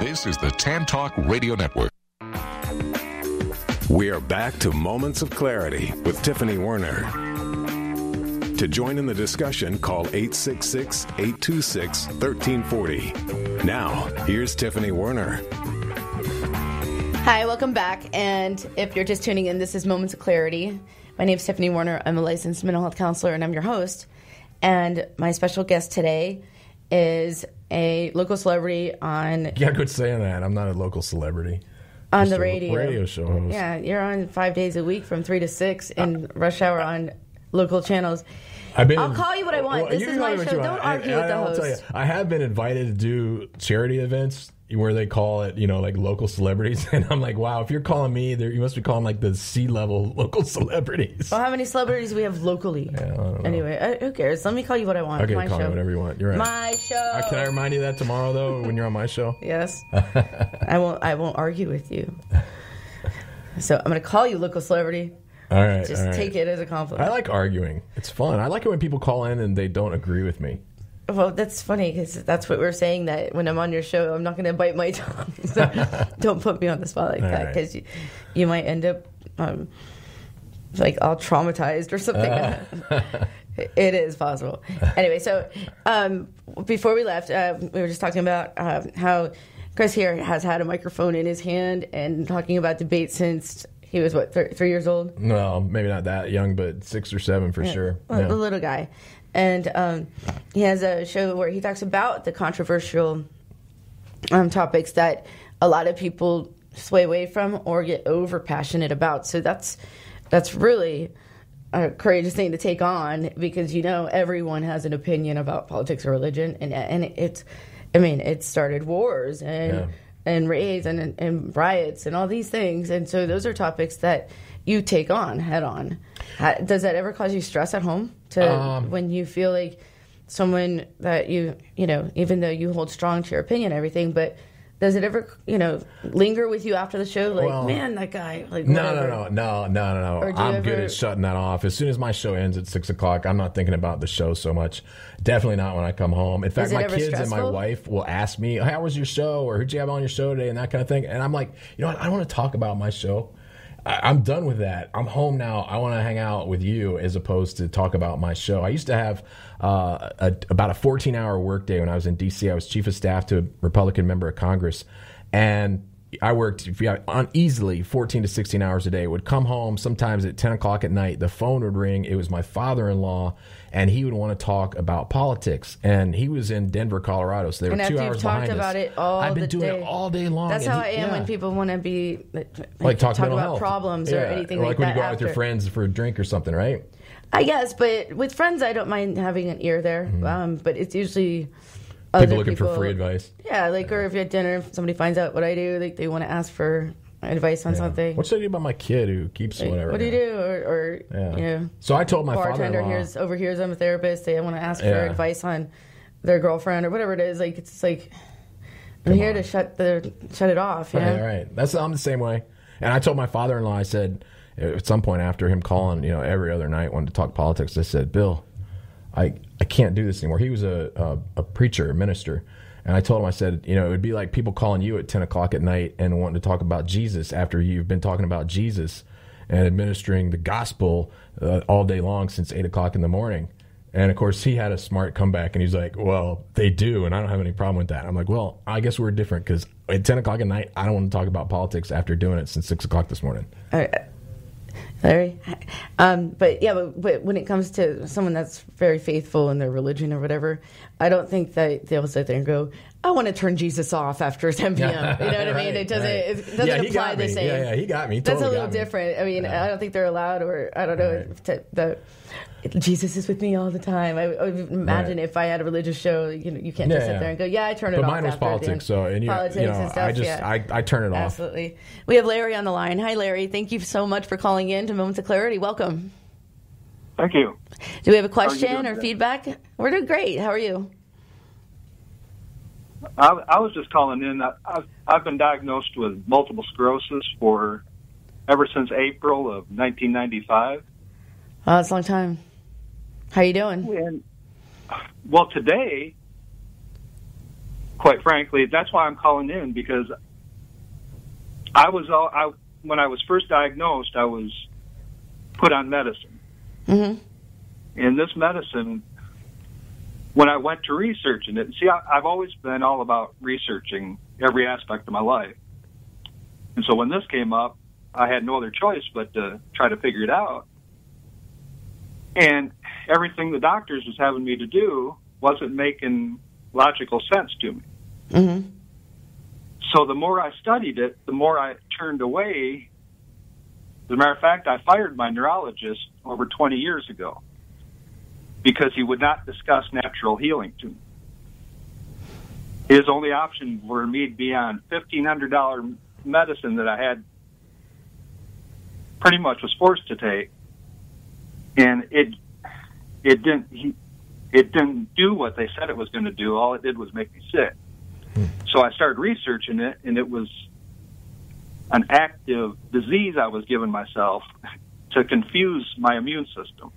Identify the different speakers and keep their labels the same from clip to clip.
Speaker 1: This is the Tan Talk Radio Network.
Speaker 2: We are back to Moments of Clarity with Tiffany Werner. To join in the discussion, call 866-826-1340. Now, here's Tiffany Werner.
Speaker 3: Hi, welcome back. And if you're just tuning in, this is Moments of Clarity. My name is Tiffany Werner. I'm a licensed mental health counselor, and I'm your host. And my special guest today is a local celebrity on...
Speaker 4: Yeah, quit saying that. I'm not a local celebrity.
Speaker 3: On
Speaker 4: Just
Speaker 3: the radio.
Speaker 4: Radio show host.
Speaker 3: Yeah, you're on 5 days a week from 3 to 6 in rush hour on local channels. I'll call you what I want. This is my show. Don't argue with the host.
Speaker 4: Tell you, I have been invited to do charity events where they call it, like local celebrities. And I'm like, wow, if you're calling me, you must be calling like the C-level local celebrities.
Speaker 3: Well, how many celebrities do we have locally?
Speaker 4: Yeah, I don't know.
Speaker 3: Anyway, who cares? Let me call you what I want.
Speaker 4: Okay,
Speaker 3: my
Speaker 4: call
Speaker 3: show.
Speaker 4: me whatever you want. You're right.
Speaker 3: My show.
Speaker 4: Can I remind you that tomorrow, though, when you're on my show?
Speaker 3: Yes. I won't argue with you. So I'm going to call you local celebrity.
Speaker 4: All right.
Speaker 3: Just take it as a compliment.
Speaker 4: I like arguing. It's fun. I like it when people call in and they don't agree with me.
Speaker 3: Well, that's funny because that's what we're saying, that when I'm on your show, I'm not going to bite my tongue. So don't put me on the spot like that, because you might end up like all traumatized or something. It is possible. Anyway, so before we left, we were just talking about how Chris here has had a microphone in his hand and talking about debate since he was, 3 years old?
Speaker 4: No, maybe not that young, but 6 or 7 for sure.
Speaker 3: A little guy. And he has a show where he talks about the controversial topics that a lot of people sway away from or get over passionate about. So that's really a courageous thing to take on, because everyone has an opinion about politics or religion, and it started wars and raids and riots and all these things, and so those are topics that you take on head on. Does that ever cause you stress at home when you feel like someone that even though you hold strong to your opinion and everything, but does it ever linger with you after the show, like, man, that guy, like, whatever?
Speaker 4: No. I'm good at shutting that off. As soon as my show ends at 6 o'clock, I'm not thinking about the show so much. Definitely not when I come home. In fact, my kids and my wife will ask me, how was your show, or who'd you have on your show today, and that kind of thing. And I'm like, what? I don't want to talk about my show. I'm done with that. I'm home now. I want to hang out with you as opposed to talk about my show. I used to have about a 14-hour workday when I was in D.C. I was chief of staff to a Republican member of Congress, and I worked on easily 14 to 16 hours a day. Would come home sometimes at 10 o'clock at night. The phone would ring. It was my father-in-law, and he would want to talk about politics. And he was in Denver, Colorado, so they were 2 hours behind us.
Speaker 3: Talked about it all
Speaker 4: I've been
Speaker 3: the
Speaker 4: doing
Speaker 3: day.
Speaker 4: it all day long.
Speaker 3: That's how I am when people want to be
Speaker 4: like talk about
Speaker 3: health. Problems or anything like that.
Speaker 4: Like when you go out with your friends for a drink or something, right?
Speaker 3: I guess, but with friends, I don't mind having an ear there.
Speaker 4: Mm-hmm.
Speaker 3: But it's usually
Speaker 4: people looking for free advice.
Speaker 3: Yeah, or if you're at dinner, if somebody finds out what I do, they want to ask for advice on something.
Speaker 4: What should I do about my kid who keeps whatever?
Speaker 3: What do you do? Or
Speaker 4: So I told my
Speaker 3: bartender overhears I'm a therapist. They want to ask for advice on their girlfriend or whatever it is. Like, it's like, I'm here to shut it off.
Speaker 4: Right. I'm the same way. And I told my father-in-law, I said, at some point after him calling, every other night wanting to talk politics, I said, Bill, I can't do this anymore. He was a preacher, a minister. And I told him, I said, it would be like people calling you at 10 o'clock at night and wanting to talk about Jesus after you've been talking about Jesus and administering the gospel all day long since 8 o'clock in the morning. And, of course, he had a smart comeback, and he's like, well, they do, and I don't have any problem with that. I'm like, well, I guess we're different, because at 10 o'clock at night, I don't want to talk about politics after doing it since 6 o'clock this morning.
Speaker 3: Larry? But when it comes to someone that's very faithful in their religion or whatever, I don't think that they'll sit there and go, I want to turn Jesus off after 10 p.m. You know what I mean? It doesn't apply the same.
Speaker 4: Yeah, he got me.
Speaker 3: That's a little different. I mean, I don't think they're allowed, or I don't know, Jesus is with me all the time. I would imagine if I had a religious show, you can't just sit there and go, I turn it off.
Speaker 4: But mine was politics, and stuff. I turn it off.
Speaker 3: Absolutely. We have Larry on the line. Hi, Larry. Thank you so much for calling in to Moments of Clarity. Welcome.
Speaker 5: Thank you.
Speaker 3: Do we have a question or feedback? We're doing great. How are you?
Speaker 5: I was just calling in. I've been diagnosed with multiple sclerosis ever since April of 1995.
Speaker 3: Oh, that's a long time. How are you doing?
Speaker 5: Well, today quite frankly, that's why I'm calling in, because when I was first diagnosed, I was put on medicine. Mm-hmm. And this medicine, when I went to researching it, see, I've always been all about researching every aspect of my life. And so when this came up, I had no other choice but to try to figure it out. And everything the doctors was having me to do wasn't making logical sense to me. Mm-hmm. So the more I studied it, the more I turned away. As a matter of fact, I fired my neurologist over 20 years ago because he would not discuss natural healing to me. His only option were me to be on $1,500 medicine that I had pretty much was forced to take, and it didn't do what they said it was going to do. All it did was make me sick. So I started researching it, and it was an active disease I was giving myself to confuse my immune system.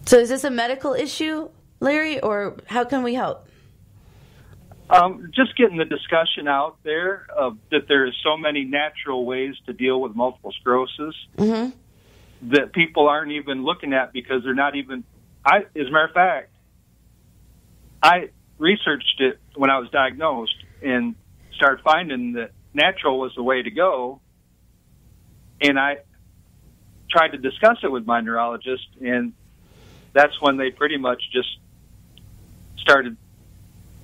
Speaker 3: So is this a medical issue, Larry, or how can we help?
Speaker 5: Just getting the discussion out there of that there is so many natural ways to deal with multiple sclerosis that people aren't even looking at because they're not even. As a matter of fact, I researched it when I was diagnosed and started finding that natural was the way to go. And I tried to discuss it with my neurologist, and that's when they pretty much just started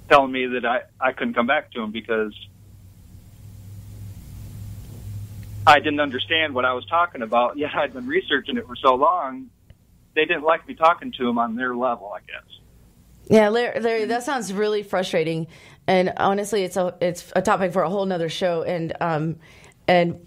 Speaker 5: telling me that I couldn't come back to him because I didn't understand what I was talking about. Yet I'd been researching it for so long, they didn't like me talking to them on their level, I guess.
Speaker 3: Yeah, Larry, that sounds really frustrating. And honestly, it's a topic for a whole nother show. And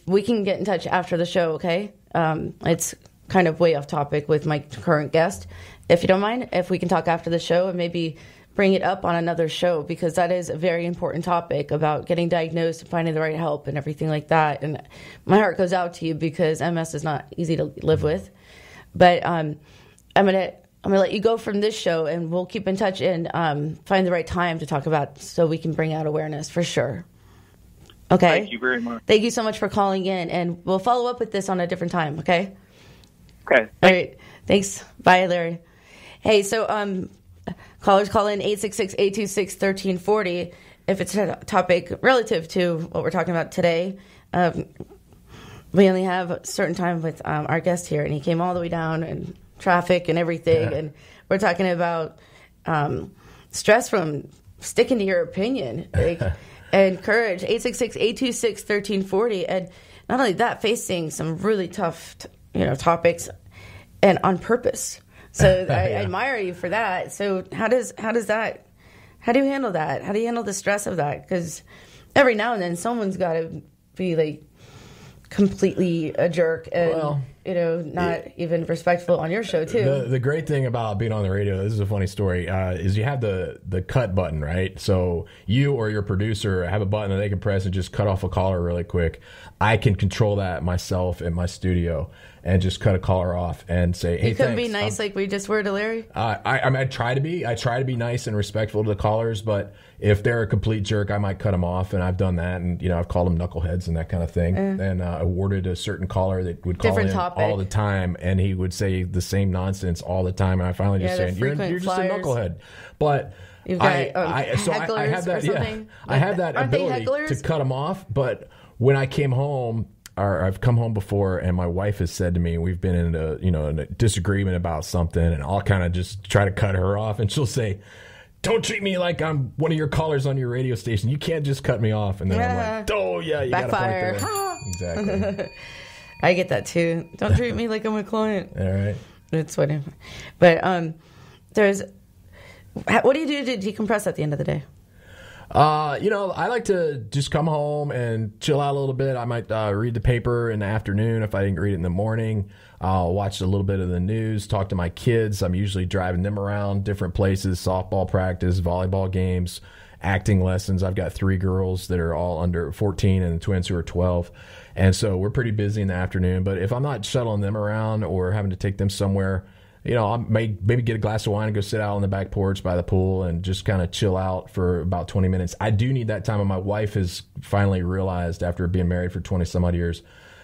Speaker 3: we can get in touch after the show, okay? It's kind of way off topic with my current guest. If you don't mind, if we can talk after the show and maybe bring it up on another show, because that is a very important topic about getting diagnosed and finding the right help and everything like that. And my heart goes out to you because MS is not easy to live with. But I'm gonna let you go from this show, and we'll keep in touch and find the right time to talk about so we can bring out awareness for sure. Okay.
Speaker 5: Thank you very much.
Speaker 3: Thank you so much for calling in, and we'll follow up with this on a different time. Okay.
Speaker 5: Okay.
Speaker 3: All right. Thanks. Bye, Larry. Hey, so callers call in 866-826-1340 if it's a topic relative to what we're talking about today. We only have a certain time with our guest here, and he came all the way down and traffic and everything, and we're talking about stress from sticking to your opinion and courage. 866-826-1340, and not only that, facing some really tough topics and on purpose. So I admire you for that. So how do you handle that? How do you handle the stress of that? Because every now and then someone's got to be like completely a jerk and not even respectful on your show too.
Speaker 4: The great thing about being on the radio, this is a funny story, is you have the cut button, right? So you or your producer have a button that they can press and just cut off a caller really quick. I can control that myself in my studio and just cut a caller off and say, hey,
Speaker 3: you couldn't be nice like we just were to Larry?
Speaker 4: I try to be. I try to be nice and respectful to the callers, but if they're a complete jerk, I might cut them off, and I've done that, and I've called them knuckleheads and that kind of thing, and awarded a certain caller that would call in all the time, and he would say the same nonsense all the time, and I finally just said, you're just a knucklehead. But I have that ability to cut them off, but when I came home, or I've come home before, and my wife has said to me, we've been in a disagreement about something, and I'll kind of just try to cut her off, and she'll say, don't treat me like I'm one of your callers on your radio station. You can't just cut me off. And then I'm like, oh, yeah, you got a point there. Exactly.
Speaker 3: I get that, too. Don't treat me like I'm a client.
Speaker 4: All right.
Speaker 3: It's funny. But what do you do to decompress at the end of the day?
Speaker 4: I like to just come home and chill out a little bit. I might read the paper in the afternoon if I didn't read it in the morning. I'll watch a little bit of the news, talk to my kids. I'm usually driving them around different places, softball practice, volleyball games, acting lessons. I've got 3 girls that are all under 14 and the twins who are 12. And so we're pretty busy in the afternoon. But if I'm not shuttling them around or having to take them somewhere, I'll maybe get a glass of wine and go sit out on the back porch by the pool and just kind of chill out for about 20 minutes. I do need that time, and my wife has finally realized after being married for 20 some odd years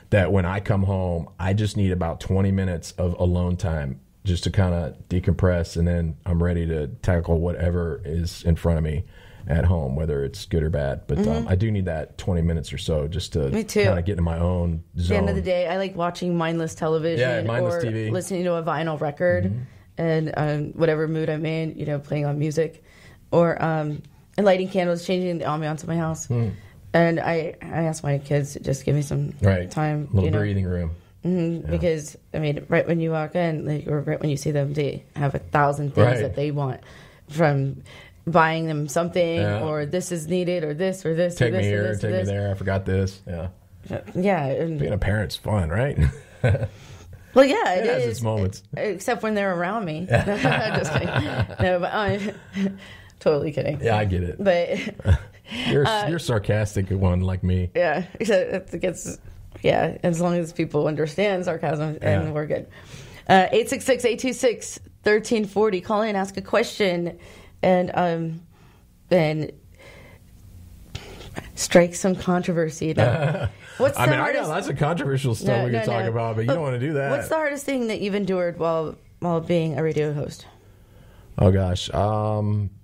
Speaker 4: that when I come home, I just need about 20 minutes of alone time just to kind of decompress, and then I'm ready to tackle whatever is in front of me at home, whether it's good or bad. But I do need that 20 minutes or so just to kind of get in my own zone.
Speaker 3: At the end of the day, I like watching mindless television
Speaker 4: mindless
Speaker 3: or
Speaker 4: TV.
Speaker 3: Listening to a vinyl record and whatever mood I'm in, playing on music or and lighting candles, changing the ambiance of my house. And I ask my kids to just give me some time.
Speaker 4: Little breathing room.
Speaker 3: Because, right when you walk in, or right when you see them, they have 1,000 things that they want, from buying them something, or this is needed, or this, or this,
Speaker 4: take
Speaker 3: or this,
Speaker 4: me here,
Speaker 3: or this,
Speaker 4: take
Speaker 3: or this.
Speaker 4: me there, I forgot this.
Speaker 3: Yeah. And
Speaker 4: being a parent's fun, right?
Speaker 3: Well, yeah, it
Speaker 4: has
Speaker 3: is.
Speaker 4: its moments.
Speaker 3: Except when they're around me. Just kidding. No, but I'm totally kidding.
Speaker 4: Yeah, I get it.
Speaker 3: But
Speaker 4: you're sarcastic one like me.
Speaker 3: Yeah, it gets. Yeah, as long as people understand sarcasm, and we're good. 866-826-1340. Call in, ask a question, and strike some controversy. Now,
Speaker 4: I got lots of controversial stuff we can talk about, but you don't want to do that.
Speaker 3: What's the hardest thing that you've endured while being a radio host?
Speaker 4: Oh gosh,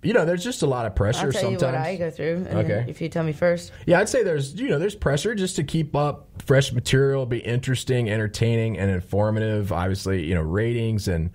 Speaker 4: there's just a lot of pressure.
Speaker 3: I'll tell
Speaker 4: sometimes
Speaker 3: you what I go through. And if you tell me first.
Speaker 4: Yeah, I'd say there's pressure just to keep up fresh material, be interesting, entertaining, and informative. Obviously, ratings and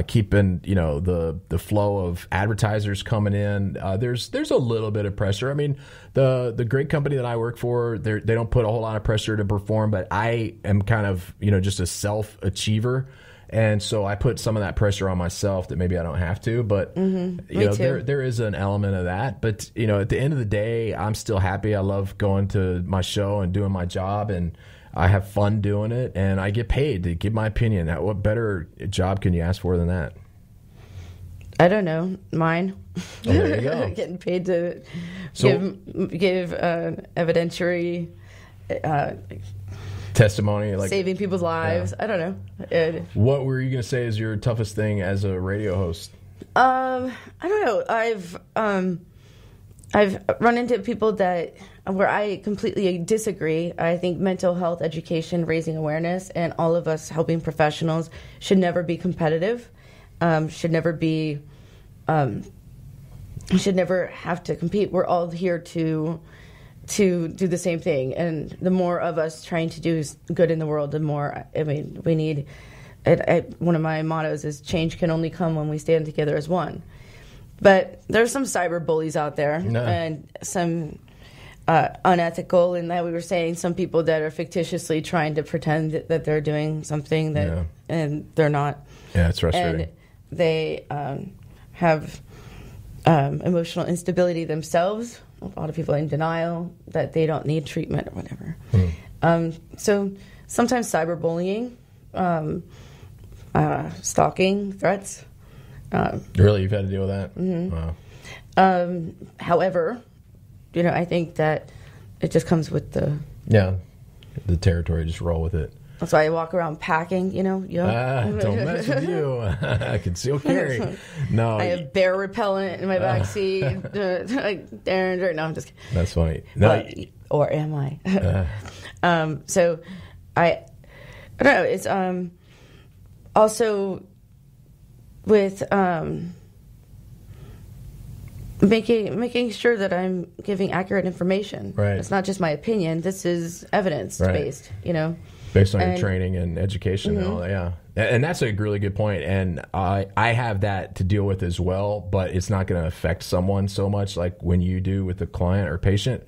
Speaker 4: keeping the flow of advertisers coming in. There's a little bit of pressure. I mean, the great company that I work for, they don't put a whole lot of pressure to perform, but I am kind of just a self-achiever. And so I put some of that pressure on myself that maybe I don't have to, but there is an element of that. But at the end of the day, I'm still happy. I love going to my show and doing my job, and I have fun doing it, and I get paid to give my opinion. What better job can you ask for than that?
Speaker 3: I don't know. Mine.
Speaker 4: Oh, there you go.
Speaker 3: Getting paid to give evidentiary.
Speaker 4: Testimony, like
Speaker 3: saving people's lives. I don't know.
Speaker 4: What were you going to say is your toughest thing as a radio host?
Speaker 3: I don't know. I've run into people where I completely disagree. I think mental health education, raising awareness, and all of us helping professionals should never be competitive. Should never have to compete. We're all here to do the same thing, and the more of us trying to do good in the world, the more we need. One of my mottos is change can only come when we stand together as one. But there's some cyber bullies out there, and some unethical, in that we were saying some people that are fictitiously trying to pretend that they're doing something that and they're not.
Speaker 4: Yeah, it's frustrating.
Speaker 3: And they have emotional instability themselves. A lot of people are in denial that they don't need treatment or whatever. So sometimes cyberbullying, stalking, threats.
Speaker 4: Really, you've had to deal with that?
Speaker 3: Mm-hmm.
Speaker 4: Wow.
Speaker 3: However, I think that it just comes with the
Speaker 4: territory. Just roll with it.
Speaker 3: That's why I walk around packing,
Speaker 4: Don't mess with you. I can still carry. No,
Speaker 3: I have bear repellent in my back seat. No, I'm just kidding.
Speaker 4: That's funny. No,
Speaker 3: or am I? So I don't know. It's also with making sure that I'm giving accurate information.
Speaker 4: Right.
Speaker 3: It's not just my opinion. This is evidence based.
Speaker 4: Based on your training and education and all that, yeah. And that's a really good point. And I have that to deal with as well, but it's not going to affect someone so much like when you do with a client or patient.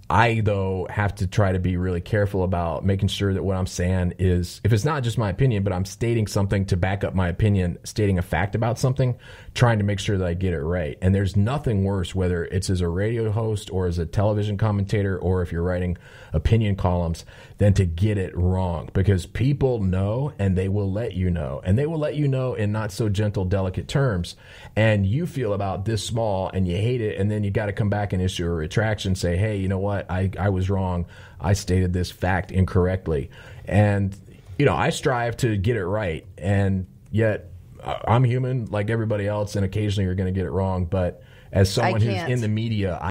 Speaker 4: I, though, have to try to be really careful about making sure that what I'm saying is, if it's not just my opinion, but I'm stating something to back up my opinion, stating a fact about something, trying to make sure that I get it right. And there's nothing worse, whether it's as a radio host or as a television commentator or if you're writing opinion columns, than to get it wrong. Because people know, and they will let you know. And they will let you know in not so gentle, delicate terms. And you feel about this small and you hate it, and then you got to come back and issue a retraction, say, hey, you know what? I was wrong. I stated this fact incorrectly. And, I strive to get it right. And yet I'm human like everybody else, and occasionally you're going to get it wrong. But as someone who's in the media,